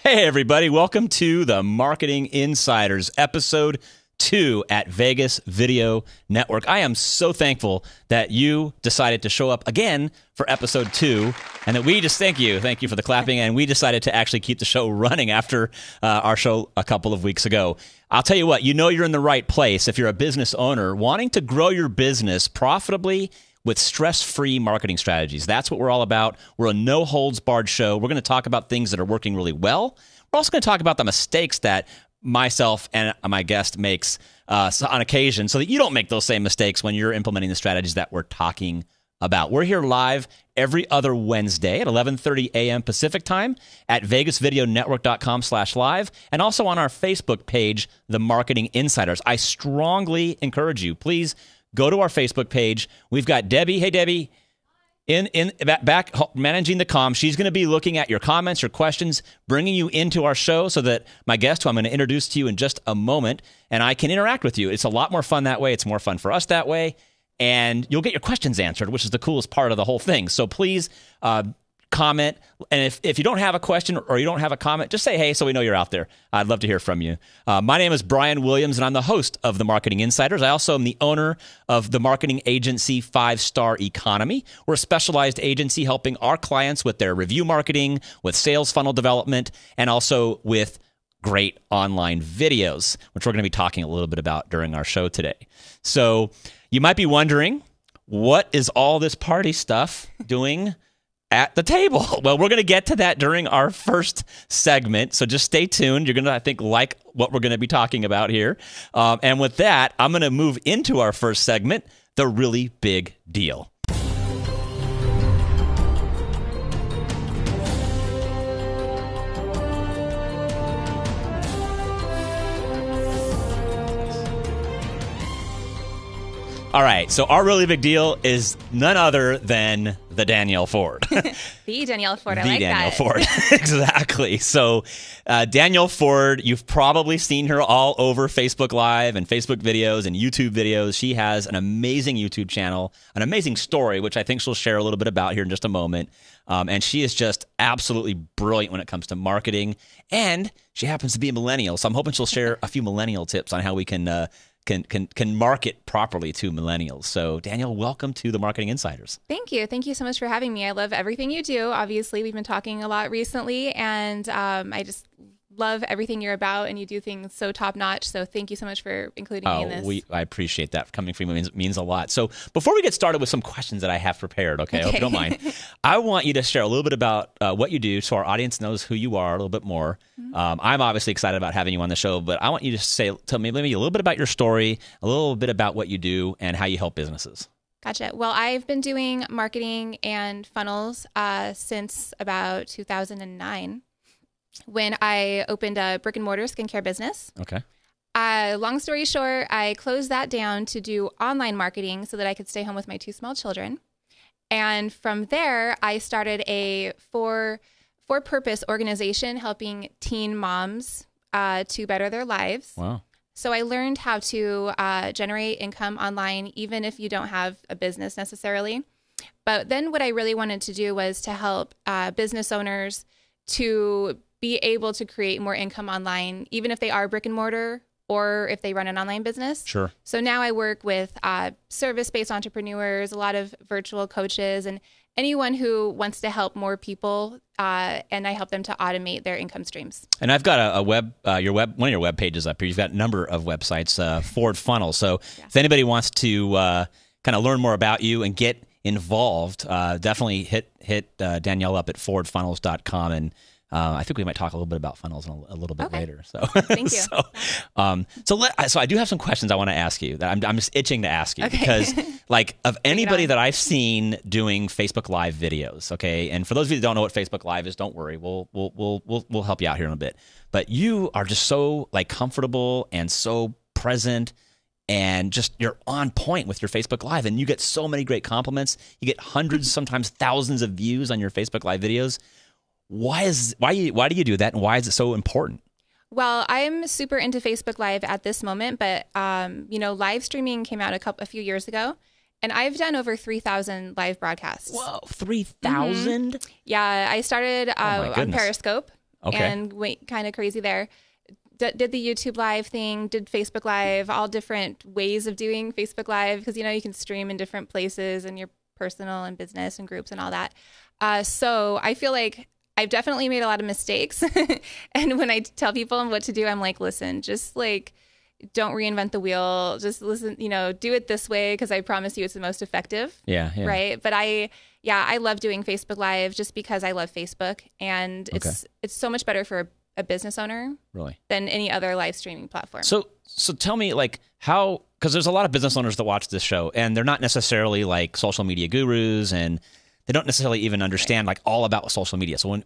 Hey, everybody. Welcome to the Marketing Insiders, episode 2 at Vegas Video Network. I am so thankful that you decided to show up again for episode 2 and that we just thank you for the clapping, and we decided to actually keep the show running after our show a couple of weeks ago. I'll tell you what, you're in the right place if you're a business owner wanting to grow your business profitably with stress-free marketing strategies. That's what we're all about. We're a no-holds-barred show. We're going to talk about things that are working really well. We're also going to talk about the mistakes that myself and my guest makes on occasion so that you don't make those same mistakes when you're implementing the strategies that we're talking about. We're here live every other Wednesday at 11:30 a.m. Pacific time at vegasvideonetwork.com/live and also on our Facebook page, The Marketing Insiders. I strongly encourage you, please go to our Facebook page. We've got Debbie. Hey, Debbie. Back managing the comm. She's going to be looking at your comments, your questions, bringing you into our show so that my guest, who I'm going to introduce to you in just a moment, and I can interact with you. It's a lot more fun that way. It's more fun for us that way. And you'll get your questions answered, which is the coolest part of the whole thing. So please comment. And if you don't have a question or you don't have a comment, just say hey so we know you're out there. I'd love to hear from you. My name is Brian Williams, and I'm the host of The Marketing Insiders. I also am the owner of the marketing agency 5 Star Economy. We're a specialized agency helping our clients with their review marketing, with sales funnel development, and also with great online videos, which we're going to be talking a little bit about during our show today. So you might be wondering, what is all this party stuff doing at the table? Well, we're going to get to that during our first segment, so just stay tuned. You're going to, I think, like what we're going to be talking about here. And with that, I'm going to move into our first segment, the really big deal. All right, so our really big deal is none other than the Danielle Ford. The Danielle Ford, I the like Danielle that. Ford, exactly. So Danielle Ford, you've probably seen her all over Facebook Live and Facebook videos and YouTube videos. She has an amazing YouTube channel, an amazing story, which I think she'll share a little bit about here in just a moment. And she is just absolutely brilliant when it comes to marketing. And she happens to be a millennial, so I'm hoping she'll share a few millennial tips on how we can market properly to millennials. So Danielle, welcome to the Marketing Insiders. Thank you. Thank you so much for having me. I love everything you do. Obviously, we've been talking a lot recently, and I just love everything you're about, and you do things so top notch. So thank you so much for including me in this. I appreciate that. Coming from you means a lot. So before we get started with some questions that I have prepared, okay, I hope you don't mind, I want you to share a little bit about what you do so our audience knows who you are a little bit more. Mm-hmm. I'm obviously excited about having you on the show, but I want you to tell me maybe a little bit about your story, a little bit about what you do, and how you help businesses. Gotcha. Well, I've been doing marketing and funnels since about 2009. When I opened a brick and mortar skincare business. Okay. Long story short, I closed that down to do online marketing so that I could stay home with my 2 small children. And from there, I started a for-purpose organization helping teen moms to better their lives. Wow. So I learned how to generate income online, even if you don't have a business necessarily. But then what I really wanted to do was to help business owners to be able to create more income online, even if they are brick and mortar or if they run an online business. Sure. So now I work with service-based entrepreneurs, a lot of virtual coaches, and anyone who wants to help more people, and I help them to automate their income streams. And I've got one of your web pages up here. You've got a number of websites, Ford Funnel. So if anybody wants to kind of learn more about you and get involved, definitely hit Danielle up at fordfunnels.com, and I think we might talk a little bit about funnels a little bit later. So thank you. So I do have some questions I want to ask you that I'm just itching to ask you because, like, of anybody that I've seen doing Facebook Live videos, okay, and for those of you that don't know what Facebook Live is, don't worry, we'll help you out here in a bit. But you are just so like comfortable and so present. And just you're on point with your Facebook Live, and you get so many great compliments. You get hundreds, sometimes thousands of views on your Facebook Live videos. Why do you do that, and why is it so important? Well, I'm super into Facebook Live at this moment, but live streaming came out a few years ago, and I've done over 3,000 live broadcasts. Whoa, 3,000? Mm-hmm. Yeah, I started on Periscope. Okay. and went kind of crazy there. Did the YouTube Live thing, did Facebook Live, all different ways of doing Facebook Live, because, you can stream in different places and your personal and business and groups and all that. So I feel like I've definitely made a lot of mistakes. And when I tell people what to do, I'm like, listen, just like, don't reinvent the wheel. Just listen, do it this way, because I promise you it's the most effective. Yeah. Right. But I love doing Facebook Live just because I love Facebook, and it's so much better for a business owner than any other live streaming platform. So tell me, like, how, because there's a lot of business owners that watch this show, and they're not necessarily like social media gurus, and they don't necessarily even understand like all about social media. So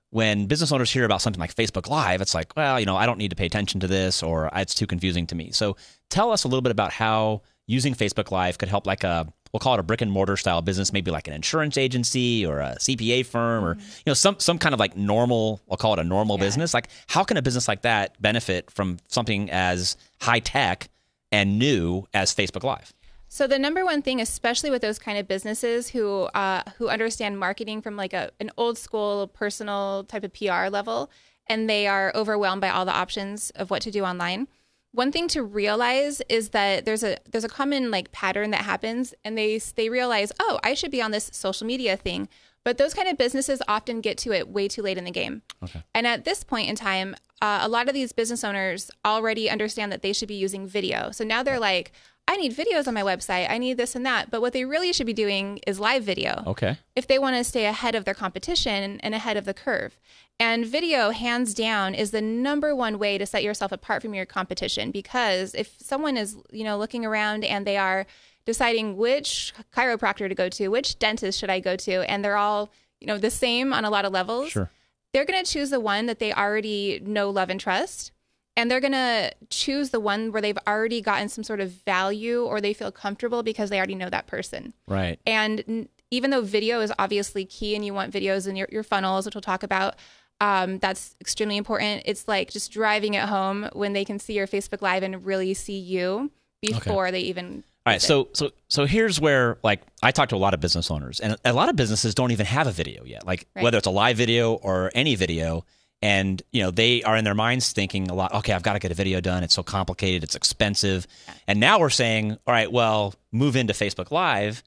when business owners hear about something like Facebook Live, it's like, well, I don't need to pay attention to this, or it's too confusing to me. So tell us a little bit about how using Facebook Live could help, like we'll call it a brick and mortar style business, maybe like an insurance agency or a CPA firm, or some kind of like normal, we'll call it a normal business. Like, how can a business like that benefit from something as high tech and new as Facebook Live? So the number one thing, especially with those kind of businesses who understand marketing from like an old school personal type of PR level, and they are overwhelmed by all the options of what to do online. One thing to realize is that there's a common like pattern that happens, and they realize, oh, I should be on this social media thing. But those kind of businesses often get to it way too late in the game. Okay. And at this point in time, a lot of these business owners already understand that they should be using video. So now they're like, I need videos on my website. I need this and that. But what they really should be doing is live video. Okay. If they want to stay ahead of their competition and ahead of the curve. And video, hands down, is the number one way to set yourself apart from your competition. Because if someone is, looking around and they are deciding which chiropractor to go to, which dentist should I go to, and they're all, the same on a lot of levels, sure, they're going to choose the one that they already know, love, and trust. And they're going to choose the one where they've already gotten some sort of value, or they feel comfortable because they already know that person. Right. And even though video is obviously key, and you want videos in your funnels, which we'll talk about, that's extremely important. It's like just driving it home when they can see your Facebook Live and really see you before they even... All right, so here's where, like, I talk to a lot of business owners, and a lot of businesses don't even have a video yet, like whether it's a live video or any video. And, they are in their minds thinking a lot, okay, I've got to get a video done. It's so complicated. It's expensive. Yeah. And now we're saying, all right, well, move into Facebook Live,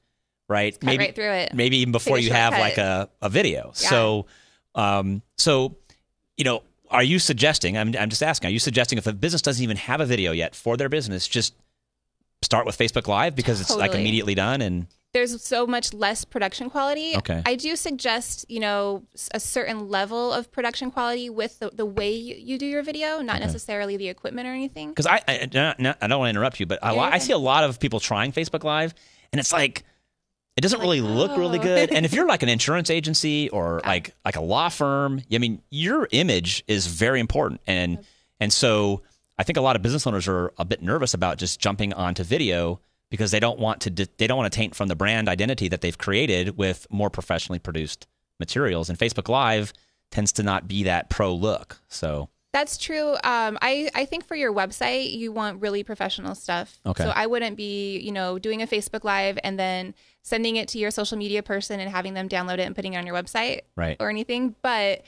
right? Maybe right through it. Maybe even before you have like a video. Yeah. So, are you suggesting, I'm just asking, are you suggesting if a business doesn't even have a video yet for their business, just start with Facebook Live because it's like immediately done? And there's so much less production quality. Okay. I do suggest, a certain level of production quality with the way you do your video, not necessarily the equipment or anything. Because I don't want to interrupt you, but I see a lot of people trying Facebook Live, and it's like, it doesn't really look really good. And if you're like an insurance agency or like a law firm, I mean, your image is very important. And so I think a lot of business owners are a bit nervous about just jumping onto video, because they don't want to taint from the brand identity that they've created with more professionally produced materials. And Facebook Live tends to not be that pro look. So that's true. I think for your website, you want really professional stuff. Okay. So I wouldn't be, doing a Facebook Live and then sending it to your social media person and having them download it and putting it on your website, or anything. But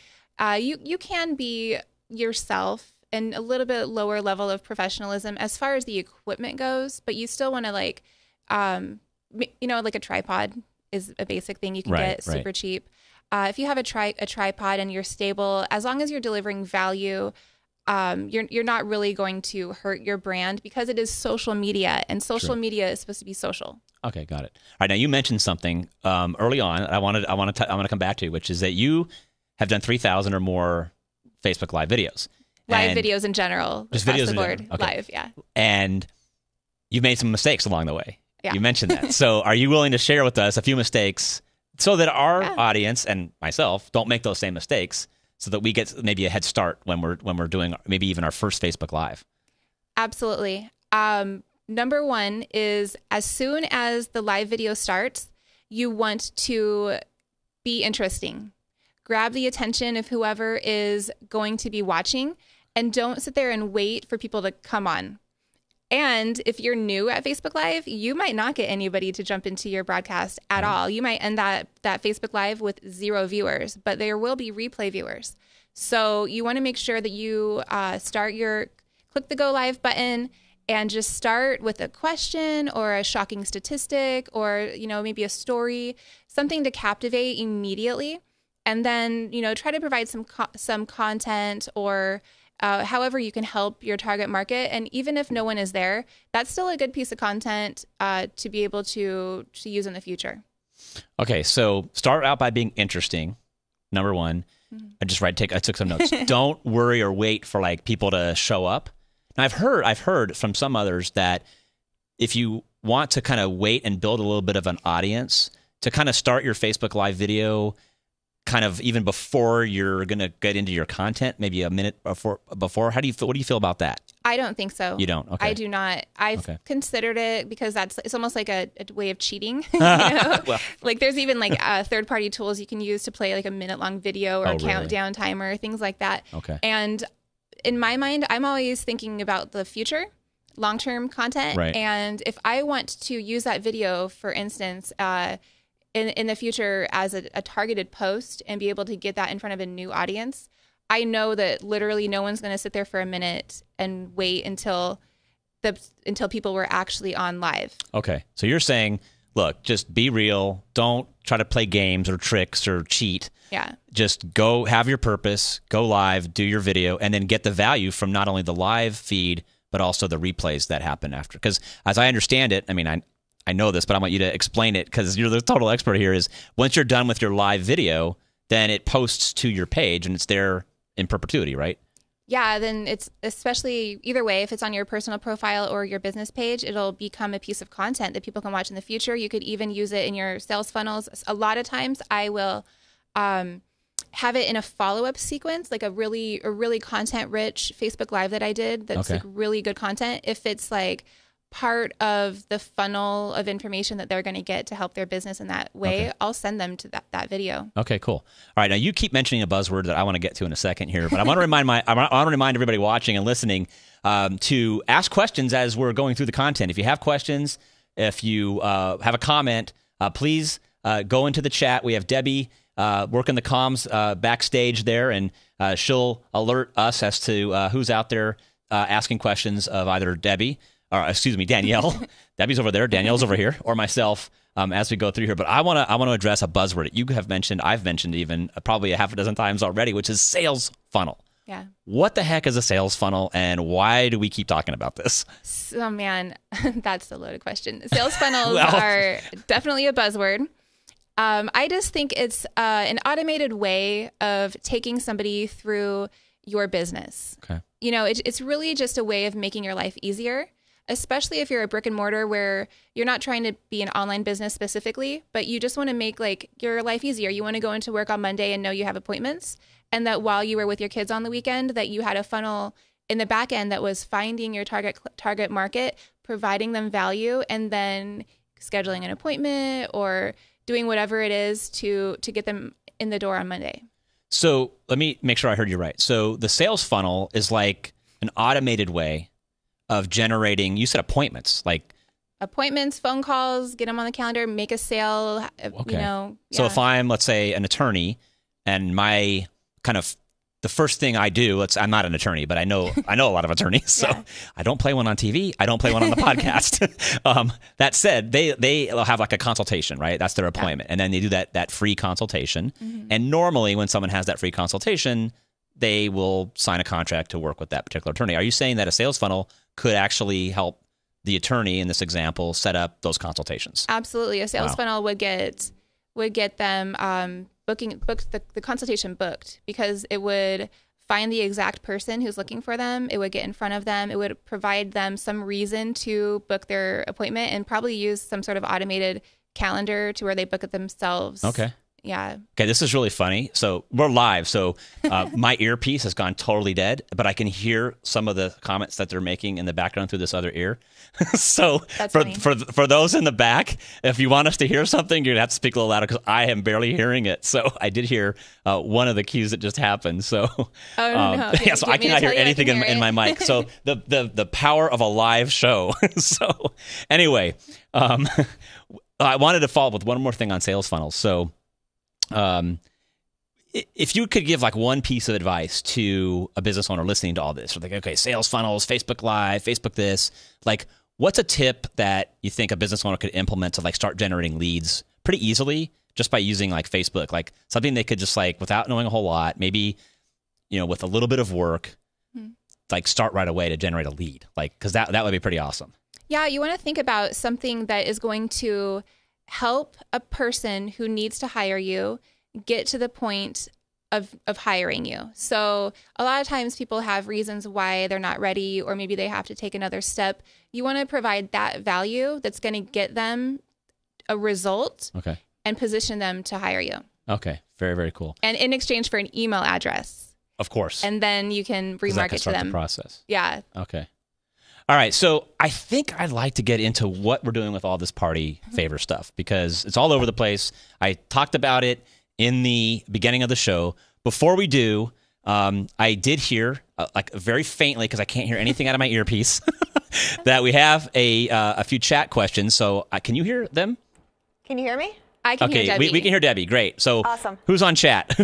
you can be yourself and a little bit lower level of professionalism as far as the equipment goes, but you still want to like a tripod is a basic thing you can get super cheap. If you have a tripod and you're stable, as long as you're delivering value, you're not really going to hurt your brand, because it is social media, and social media is supposed to be social. Okay, got it. All right, now you mentioned something early on. I want to come back to, which is that you have done 3,000 or more Facebook Live videos. Live videos in general. Just videos in board. Okay. Live, yeah. And you've made some mistakes along the way. Yeah. You mentioned that. So are you willing to share with us a few mistakes so that our audience and myself don't make those same mistakes, so that we get maybe a head start when we're doing maybe even our first Facebook Live? Absolutely. Number one is, as soon as the live video starts, you want to be interesting. Grab the attention of whoever is going to be watching, and don't sit there and wait for people to come on. And if you're new at Facebook Live, you might not get anybody to jump into your broadcast at all. You might end that Facebook Live with 0 viewers, but there will be replay viewers. So you want to make sure that you click the go live button and just start with a question or a shocking statistic or, maybe a story, something to captivate immediately. And then, try to provide some content or however you can help your target market. And even if no one is there, that's still a good piece of content to be able to use in the future. Okay, so start out by being interesting, number one. I took some notes. Don't worry or wait for like people to show up. And I've heard from some others that if you want to kind of wait and build a little bit of an audience, to kind of start your Facebook Live video kind of even before you're going to get into your content, maybe a minute before. What do you feel about that? I don't think so. You don't? Okay. I do not. I've considered it because it's almost like a way of cheating. Well, like there's even like third-party tools you can use to play like a minute-long video or a countdown timer, things like that. Okay. And in my mind, I'm always thinking about the future, long-term content. Right. And if I want to use that video, for instance, in the future as a targeted post and be able to get that in front of a new audience, I know that literally no one's going to sit there for a minute and wait until people were actually on live. Okay. So you're saying, look, just be real. Don't try to play games or tricks or cheat. Yeah. Just go have your purpose, go live, do your video, and then get the value from not only the live feed, but also the replays that happen after. Because as I understand it, I mean, I know this, but I want you to explain it because you're the total expert here, is once you're done with your live video, then it posts to your page and it's there in perpetuity, right? Yeah, then it's especially either way, if it's on your personal profile or your business page, it'll become a piece of content that people can watch in the future. You could even use it in your sales funnels. A lot of times I will have it in a follow-up sequence, like a really content-rich Facebook Live that I did that's like really good content. If it's like part of the funnel of information that they're going to get to help their business in that way, I'll send them to that video. Okay, cool. All right, now you keep mentioning a buzzword that I want to get to in a second here, but I want to remind everybody watching and listening to ask questions as we're going through the content. If you have questions, if you have a comment, please go into the chat. We have Debbie working the comms backstage there, and she'll alert us as to who's out there asking questions of either Danielle. Debbie's over there. Danielle's over here, or myself as we go through here. But I want to address a buzzword that you have mentioned. I've mentioned even probably a half a dozen times already, which is sales funnel. Yeah. What the heck is a sales funnel, and why do we keep talking about this? Oh man, that's a loaded question. Sales funnels are definitely a buzzword. I just think it's an automated way of taking somebody through your business. Okay. It's really just a way of making your life easier, especially if you're a brick and mortar where you're not trying to be an online business specifically, but you just want to make like your life easier. You want to go into work on Monday and know you have appointments, and that while you were with your kids on the weekend, that you had a funnel in the back end that was finding your target market, providing them value, and then scheduling an appointment or doing whatever it is to get them in the door on Monday. So let me make sure I heard you right. So the sales funnel is like an automated way of generating, you said appointments, like appointments, phone calls, get them on the calendar, make a sale, So if I'm, let's say, an attorney, and my kind of the first thing I do, I'm not an attorney, but I know a lot of attorneys, so I don't play one on TV. I don't play one on the podcast. That said, they'll have like a consultation, right? That's their appointment. And then they do that free consultation. Mm-hmm. And normally when someone has that free consultation, they will sign a contract to work with that particular attorney. Are you saying that a sales funnel could actually help the attorney in this example set up those consultations? Absolutely. A sales funnel would get them the consultation booked, because it would find the exact person who's looking for them. It would get in front of them. It would provide them some reason to book their appointment, and probably use some sort of automated calendar to where they book it themselves. Okay. Yeah. Okay, this is really funny. So we're live. So my earpiece has gone totally dead, but I can hear some of the comments that they're making in the background through this other ear. So for those in the back, if you want us to hear something, you're going to have to speak a little louder because I am barely hearing it. So I did hear one of the cues that just happened. So no. Yeah, so I cannot hear anything in my mic. So the power of a live show. So anyway, I wanted to follow up with one more thing on sales funnels. So if you could give like one piece of advice to a business owner listening to all this, or like, okay, sales funnels, Facebook Live, Facebook this, like what's a tip that you think a business owner could implement to like start generating leads pretty easily just by using like Facebook, like something they could just like without knowing a whole lot, maybe, with a little bit of work, like start right away to generate a lead, like, cause that would be pretty awesome. Yeah. You want to think about something that is going to help a person who needs to hire you get to the point of hiring you. So a lot of times people have reasons why they're not ready, or maybe they have to take another step. You want to provide that value that's going to get them a result and position them to hire you. Okay. Very, very cool. And in exchange for an email address. Of course. And then you can remarket to them. The process. Yeah. Okay. All right, so I think I'd like to get into what we're doing with all this party favor stuff because it's all over the place. I talked about it in the beginning of the show. Before we do, I did hear, like very faintly, because I can't hear anything out of my earpiece, that we have a few chat questions. So can you hear them? Can you hear me? I can hear Debbie. We can hear Debbie. Great. So awesome. Who's on chat?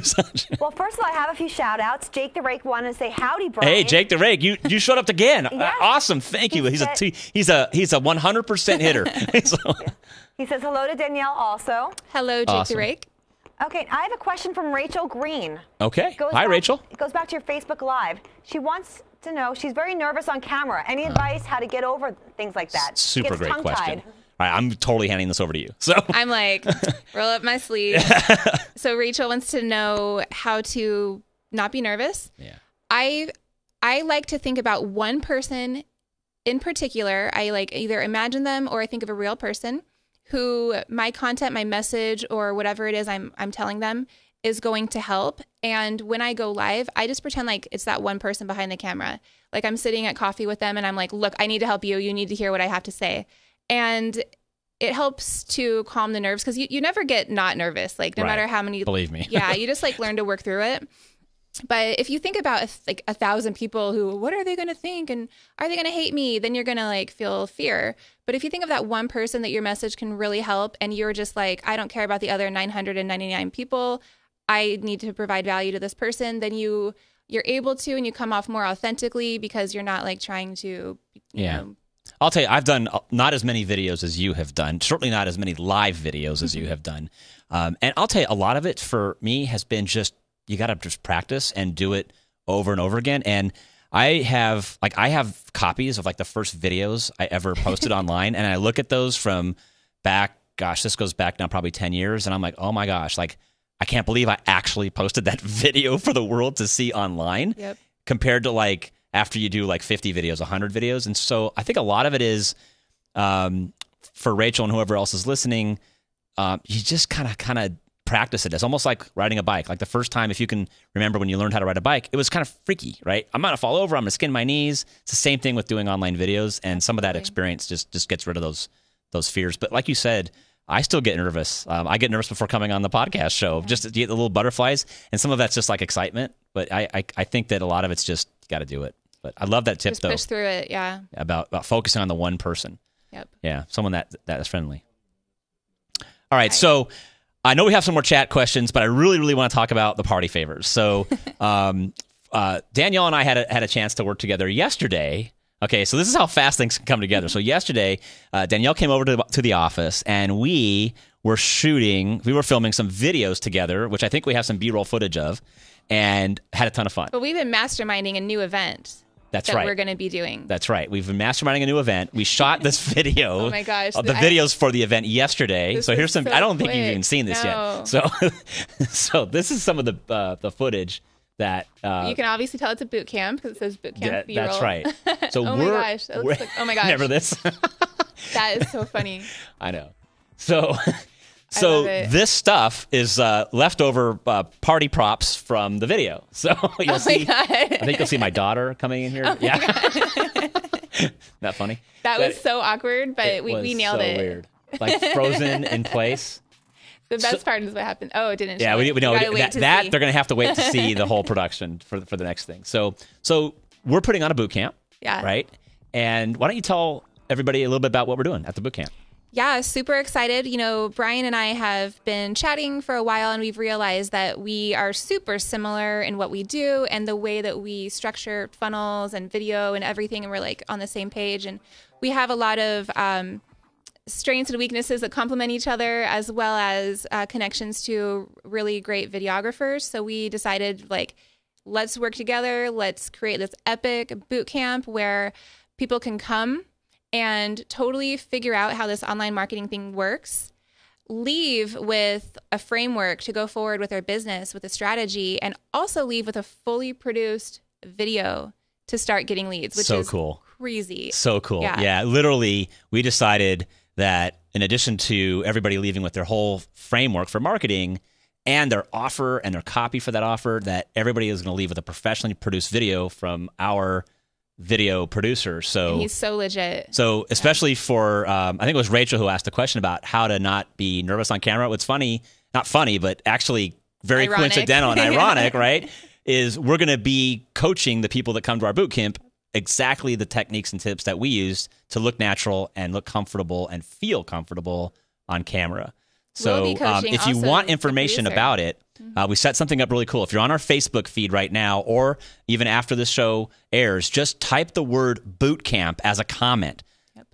Well, first of all, I have a few shout outs. Jake the Rake wanted to say howdy, Brian. Hey, Jake the Rake, you showed up again. Yes. Awesome. Thank you. He's a 100% hitter. So. Yeah. He says hello to Danielle also. Hello, Jake the Rake. Okay, I have a question from Rachel Green. Okay. Hi, Rachel. It goes back to your Facebook Live. She wants to know, she's very nervous on camera. Any advice how to get over things like that? Super great question. All right, I'm totally handing this over to you. So I'm like, roll up my sleeves. So Rachel wants to know how to not be nervous. Yeah. I like to think about one person in particular. I like either imagine them or I think of a real person who my content, my message, or whatever it is I'm telling them is going to help. And when I go live, I just pretend like it's that one person behind the camera. Like I'm sitting at coffee with them and I'm like, look, I need to help you. You need to hear what I have to say. And it helps to calm the nerves because you never get not nervous. Like no matter how many, believe me. Yeah, you just like learn to work through it. But if you think about like 1,000 people who, what are they going to think? And are they going to hate me? Then you're going to like feel fear. But if you think of that one person that your message can really help and you're just like, I don't care about the other 999 people. I need to provide value to this person. Then you're able to, and you come off more authentically because you're not like trying to, you know. I'll tell you, I've done not as many videos as you have done, certainly not as many live videos as you have done. And I'll tell you, a lot of it for me has been just, you got to just practice and do it over and over again. And I have copies of like the first videos I ever posted online. And I look at those from back, gosh, this goes back now probably 10 years. And I'm like, oh my gosh, like I can't believe I actually posted that video for the world to see online compared to like, after you do like 50 videos, 100 videos. And so I think a lot of it is for Rachel and whoever else is listening, you just kind of practice it. It's almost like riding a bike. Like the first time, if you can remember when you learned how to ride a bike, it was kind of freaky, right? I'm going to fall over. I'm going to skin my knees. It's the same thing with doing online videos. And some of that experience just gets rid of those fears. But like you said, I still get nervous. I get nervous before coming on the podcast show, just to get the little butterflies. And some of that's just like excitement. But I think that a lot of it's just, you got to do it. But I love that tip, just push through it, yeah. About focusing on the one person. Yep. Yeah, someone that is friendly. All right, so I know we have some more chat questions, but I really, really want to talk about the party favors. So Danielle and I had a chance to work together yesterday. Okay, so this is how fast things can come together. So yesterday, Danielle came over to the office, and we were filming some videos together, which I think we have some B-roll footage of, and had a ton of fun. But we've been masterminding a new event. That's right. We're going to be doing. That's right. We've been masterminding a new event. We shot this video. Oh my gosh. The videos for the event yesterday. So here's some. So I don't think you've even seen this yet. So this is some of the footage that you can obviously tell it's a boot camp because it says boot camp B-roll. That's right. So oh my gosh. That looks like, oh my gosh. Remember this? That is so funny. I know. So So love it. this stuff is leftover party props from the video. So you'll see. God. I think you'll see my daughter coming in here. Yeah. That funny? That was so awkward, but we nailed it. Weird. Like frozen in place. The best part is what happened. Oh, it didn't. Yeah, show we it. know You gotta wait to that see. they're going to have to wait to see the whole production for the next thing. So we're putting on a boot camp. Yeah. Right. And why don't you tell everybody a little bit about what we're doing at the boot camp? Yeah, super excited. You know, Brian and I have been chatting for a while, and we've realized that we are super similar in what we do and the way that we structure funnels and video and everything. And we're like on the same page. And we have a lot of strengths and weaknesses that complement each other, as well as connections to really great videographers. So we decided, like, let's work together. Let's create this epic boot camp where people can come and totally figure out how this online marketing thing works, leave with a framework to go forward with their business, with a strategy, and also leave with a fully produced video to start getting leads, which is cool. Crazy. So cool. Yeah. Yeah, literally, we decided that in addition to everybody leaving with their whole framework for marketing and their offer and their copy for that offer, that everybody is going to leave with a professionally produced video from our video producer. So And he's so legit. So especially for, I think it was Rachel who asked the question about how to not be nervous on camera. What's funny, not funny, but actually very Ironic. coincidental and ironic, right? Is we're going to be coaching the people that come to our boot camp exactly the techniques and tips that we use to look natural and look comfortable and feel comfortable on camera. So We'll be coaching if you also want the information producer. about it, we set something up really cool. If you're on our Facebook feed right now, or even after the show airs, just type the word boot camp as a comment.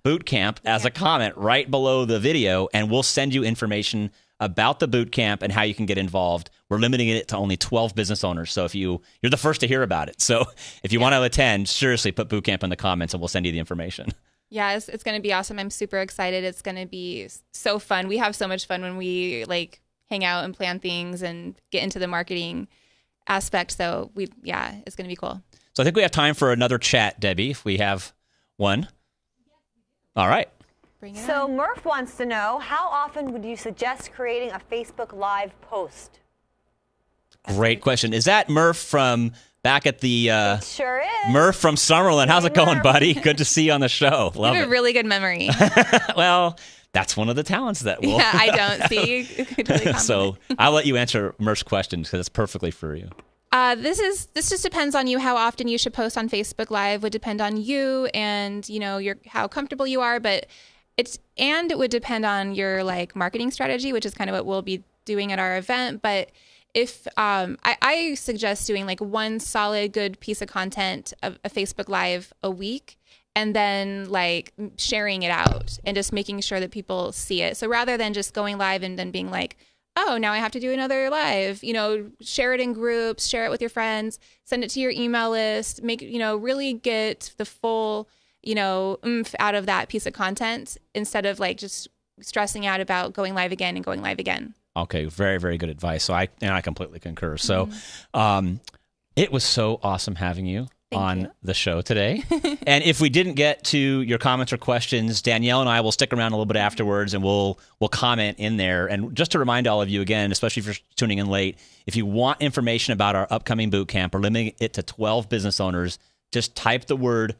Boot camp as a comment right below the video, and we'll send you information about the boot camp and how you can get involved. We're limiting it to only 12 business owners. So if you're the first to hear about it. So if you want to attend, seriously put boot camp in the comments and we'll send you the information. Yeah, it's going to be awesome. I'm super excited. It's going to be so fun. We have so much fun when we like hang out and plan things and get into the marketing aspect. So it's going to be cool. So I think we have time for another chat, Debbie, if we have one. All right. Bring it So on. Murph wants to know, how often would you suggest creating a Facebook Live post? Great question. Is that Murph from back at the Sure is. Murph from Summerlin? How's it going, Murph. buddy? Good to see you on the show. You Love have it. a really good memory. Well, that's one of the talents that we'll. Yeah, I don't see. Totally So I'll let you answer Murph's questions because it's perfectly for you. This just depends on you. How often you should post on Facebook Live would depend on you and how comfortable you are, but it would depend on your like marketing strategy, which is kind of what we'll be doing at our event. But if I suggest doing like one solid good piece of content of a Facebook Live a week, and then like sharing it out and just making sure that people see it. So rather than just going live and then being like, oh, now I have to do another live, share it in groups, share it with your friends, send it to your email list, really get the full, oomph out of that piece of content instead of like just stressing out about going live again and going live again. Okay, very, very good advice. So I completely concur. So it was so awesome having you on the show today. And if we didn't get to your comments or questions, Danielle and I will stick around a little bit afterwards and we'll comment in there. And just to remind all of you again, especially if you're tuning in late, if you want information about our upcoming boot camp, we're limiting it to 12 business owners. Just type the word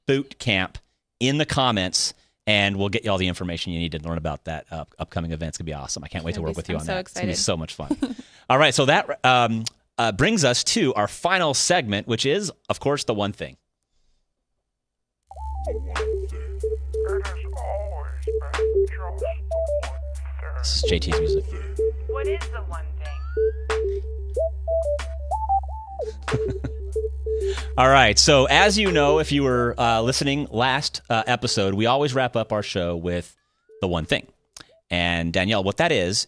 boot camp in the comments and we'll get you all the information you need to learn about that upcoming event. It's going to be awesome. I can't wait to work with you on that. It's going to be so much fun. All right, so that brings us to our final segment, which is, of course, the one thing. This is JT's music. What is the one thing? All right. So as you know, if you were listening last episode, we always wrap up our show with the one thing. And Danielle, what that is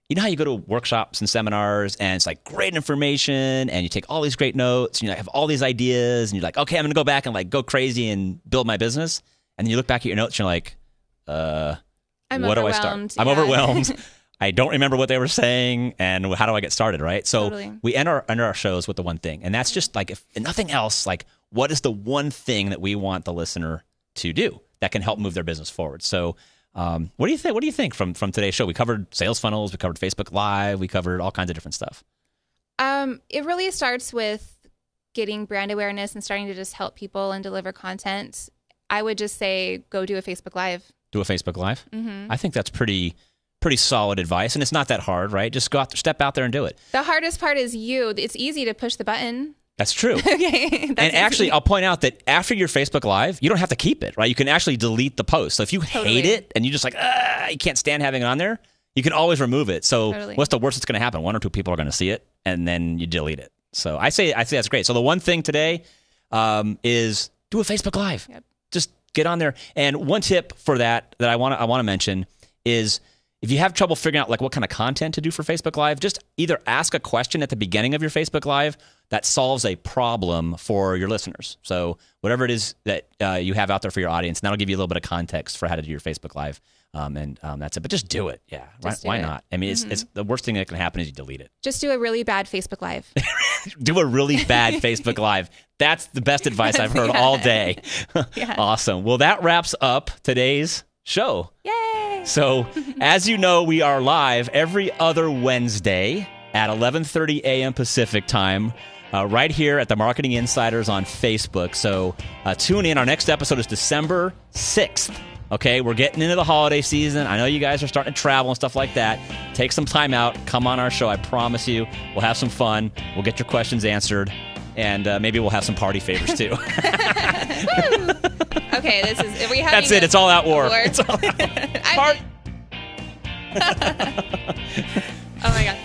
you know how you go to workshops and seminars and it's like great information and you take all these great notes and you have all these ideas and you're like, okay, I'm going to go back and like go crazy and build my business. And then you look back at your notes and you're like, what do I start? I'm overwhelmed. I don't remember what they were saying and how do I get started, right? So Totally. we end our shows with the one thing. And that's just like, if nothing else, like what is the one thing that we want the listener to do that can help move their business forward? So What do you think? What do you think from today's show? We covered sales funnels, we covered Facebook Live, we covered all kinds of different stuff. It really starts with getting brand awareness and starting to just help people and deliver content. I would just say go do a Facebook Live. Do a Facebook Live? I think that's pretty solid advice, and it's not that hard, right? Just go out there, step out there and do it. The hardest part is you. It's easy to push the button. That's true. Okay. And actually, I'll point out that after your Facebook Live, you don't have to keep it, right? You can actually delete the post. So if you hate it and you just like, you can't stand having it on there, you can always remove it. So what's the worst that's going to happen? 1 or 2 people are going to see it, and then you delete it. So I say that's great. So the one thing today is do a Facebook Live. Yep. Just get on there. And one tip for that I want to mention is if you have trouble figuring out like what kind of content to do for Facebook Live, just either ask a question at the beginning of your Facebook Live that solves a problem for your listeners. So whatever it is that you have out there for your audience, and that'll give you a little bit of context for how to do your Facebook Live. And that's it. But just do it. Yeah. Why not? I mean, it's the worst thing that can happen is you delete it. Just do a really bad Facebook Live. Do a really bad Facebook Live. That's the best advice I've heard all day. Yeah. Awesome. Well, that wraps up today's show. Yay! So, as you know, we are live every other Wednesday at 11:30 a.m. Pacific time, right here at the Marketing Insiders on Facebook. So, tune in. Our next episode is December 6th. Okay, we're getting into the holiday season. I know you guys are starting to travel and stuff like that. Take some time out. Come on our show. I promise you, we'll have some fun. We'll get your questions answered. And maybe we'll have some party favors, too. Okay, That's it. It's all out war. It's all out war. Oh, my God.